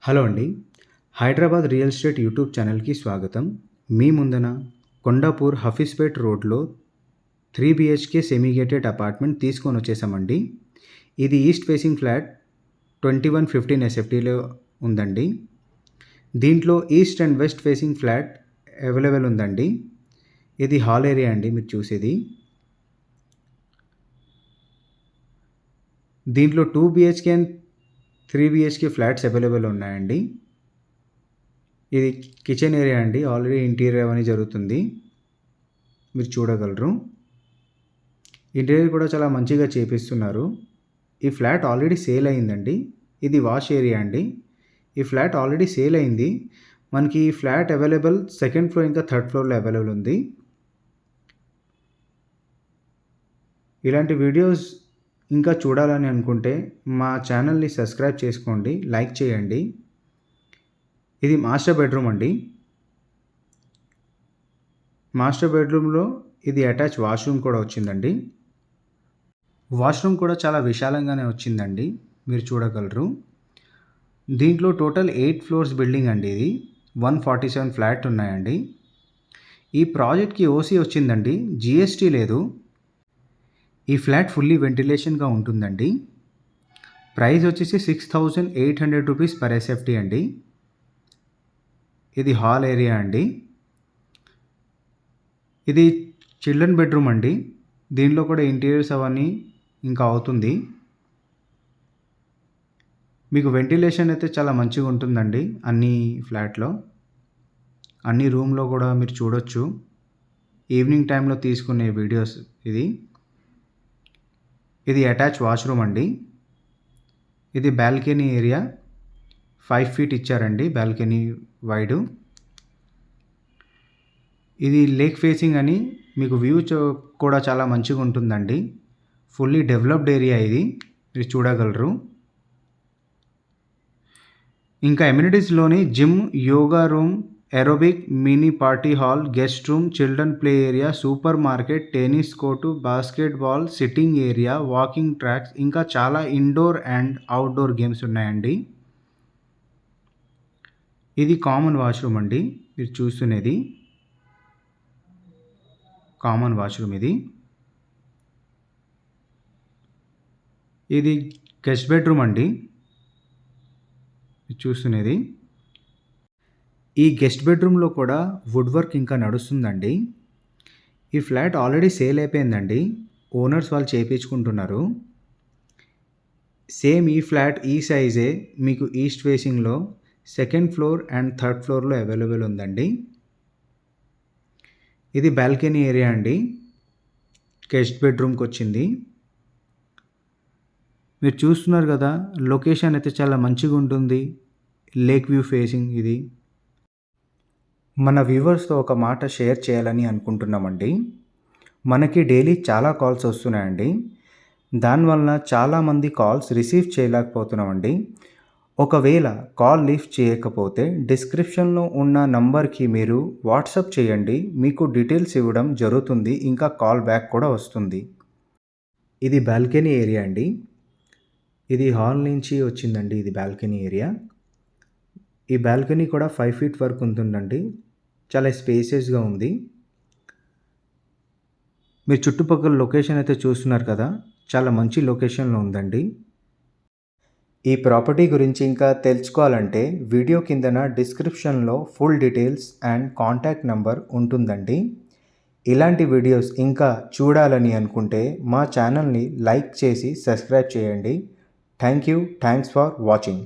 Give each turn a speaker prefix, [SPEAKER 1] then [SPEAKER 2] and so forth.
[SPEAKER 1] Hello అండి. Hyderabad real estate YouTube ఛానల్‌కి స్వాగతం. మీ ముందన కొండాపూర్ హఫీస్‌పేట్ రోడ్‌లో 3 బీహెచ్‌కే సెమీ గేటెడ్ అపార్ట్మెంట్ తీసుకొనొచ్చేసామండి. ఇది ఈస్ట్ ఫేసింగ్ ఫ్లాట్ 2115 ఎస్ఎఫ్టీలో ఉందండి. దీంట్లో east and west facing flat available ఉందండి. ఇది హాల్ ఏరియా అండి మీరు చూసేది. దీంట్లో 2 BHK and 3 BHK flats available ఉన్నాయండి. ఇది కిచెన్ ఏరియా అండి. ఆల్రెడీ ఇంటీరియర్ అవన్నీ జరుగుతుంది. మీరు చూడగలరు. ఇంటీరియర్ కూడా చాలా మంచిగా చేపిస్తున్నారు. ఈ ఫ్లాట్ ఆల్రెడీ సేల్ అయిందండి. ఇది వాష్ ఏరియా అండి. ఈ ఫ్లాట్ ఆల్రెడీ సేల్ అయింది. మనకి ఈ ఫ్లాట్ అవైలబుల్ సెకండ్ ఫ్లోర్ ఇంకా థర్డ్ ఫ్లోర్‌లో అవైలబుల్ ఉంది. ఇలాంటి వీడియోస్ ఇంకా చూడాలని అనుకుంటే మా ఛానల్‌ని సబ్స్క్రైబ్ చేసుకోండి. లైక్ చేయండి. ఇది మాస్టర్ బెడ్రూమ్ అండి. మాస్టర్ బెడ్రూమ్‌లో ఇది అటాచ్ వాష్‌రూమ్ కూడా వచ్చిందండి. వాష్‌రూమ్ కూడా చాలా విశాలంగానే వచ్చిందండి. మీరు చూడగలరు. దీంట్లో టోటల్ 8 ఫ్లోర్స్ బిల్డింగ్ అండి ఇది. 147 ఫ్లాట్ ఉన్నాయండి. ఈ ప్రాజెక్ట్‌కి ఓసీ వచ్చిందండి. జీఎస్టీ లేదు. ఈ ఫ్లాట్ ఫుల్లీ వెంటిలేషన్‌గా ఉంటుందండి. ప్రైస్ వచ్చేసి 6,800 రూపీస్ పర్ ఎస్ఎఫ్టీ అండి. ఇది హాల్ ఏరియా అండి. ఇది చిల్డ్రన్ బెడ్రూమ్ అండి. దీనిలో కూడా ఇంటీరియర్స్ అవన్నీ ఇంకా అవుతుంది. మీకు వెంటిలేషన్ అయితే చాలా మంచిగా ఉంటుందండి అన్ని ఫ్లాట్‌లో. అన్ని రూమ్‌లో కూడా మీరు చూడొచ్చు. ఈవినింగ్ టైమ్‌లో తీసుకునే వీడియోస్ ఇది. ఇది అటాచ్ వాష్‌రూమ్ అండి. ఇది బాల్కనీ ఏరియా. 5 ఫీట్ ఇచ్చారండి బాల్కనీ వైడు. ఇది లేక్ ఫేసింగ్ అని మీకు వ్యూ కూడా చాలా మంచిగా ఉంటుందండి. ఫుల్లీ డెవలప్డ్ ఏరియా ఇది. మీరు చూడగలరు. ఇంకా అమ్యూనిటీస్‌లోని gym, yoga room, aerobic, mini party hall, guest room, children play area, super market, tennis court, basketball, sitting area, walking tracks ఇంకా చాలా ఇండోర్ అండ్ అవుట్‌డోర్ గేమ్స్ ఉన్నాయండి. ఇది కామన్ వాష్‌రూమ్ అండి. మీరు చూస్తున్నది. కామన్ వాష్‌రూమ్ ఇది. ఇది గెస్ట్ బెడ్రూమ్ అండి. చూస్తున్నది. ఈ గెస్ట్ బెడ్రూమ్‌లో కూడా వుడ్ వర్క్ ఇంకా నడుస్తుందండి. ఈ ఫ్లాట్ ఆల్రెడీ సేల్ అయిపోయిందండి. ఓనర్స్ వాళ్ళు చేపించుకుంటున్నారు. సేమ్ ఈ ఫ్లాట్ ఈ సైజే మీకు ఈస్ట్ ఫేసింగ్‌లో సెకండ్ ఫ్లోర్ అండ్ థర్డ్ ఫ్లోర్‌లో అవైలబుల్ ఉందండి. ఇది బాల్కనీ ఏరియా అండి. గెస్ట్ బెడ్రూమ్‌కి వచ్చింది. మీరు చూస్తున్నారు కదా! లొకేషన్ అయితే చాలా మంచిగా ఉంటుంది. లేక్ వ్యూ ఫేసింగ్ ఇది. మన వ్యూవర్స్‌తో ఒక మాట షేర్ చేయాలని అనుకుంటున్నామండి. మనకి డైలీ చాలా కాల్స్ వస్తున్నాయండి. దానివలన చాలామంది కాల్స్ రిసీవ్ చేయలేకపోతున్నామండి. ఒకవేళ కాల్ లిఫ్ట్ చేయకపోతే డిస్క్రిప్షన్‌లో ఉన్న నంబర్‌కి మీరు వాట్సాప్ చేయండి. మీకు డీటెయిల్స్ ఇవ్వడం జరుగుతుంది. ఇంకా కాల్ బ్యాక్ కూడా వస్తుంది. ఇది బాల్కనీ ఏరియా అండి. ఇది హాల్ నుంచి వచ్చిందండి. ఇది బాల్కనీ ఏరియా. ఈ బాల్కనీ కూడా 5 ఫీట్ వరకు ఉంటుందండి. చాలా స్పేసియస్‌గా ఉంది. మీరు చుట్టుపక్కల లొకేషన్ అయితే చూస్తున్నారు కదా! చాలా మంచి లొకేషన్‌లో ఉందండి. ఈ ప్రాపర్టీ గురించి ఇంకా తెలుసుకోవాలంటే వీడియో కిందన డిస్క్రిప్షన్‌లో full details and contact number ఉంటుందండి. ఇలాంటి వీడియోస్ ఇంకా చూడాలని అనుకుంటే మా ఛానల్‌ని లైక్ చేసి సబ్స్క్రైబ్ చేయండి. Thanks for watching.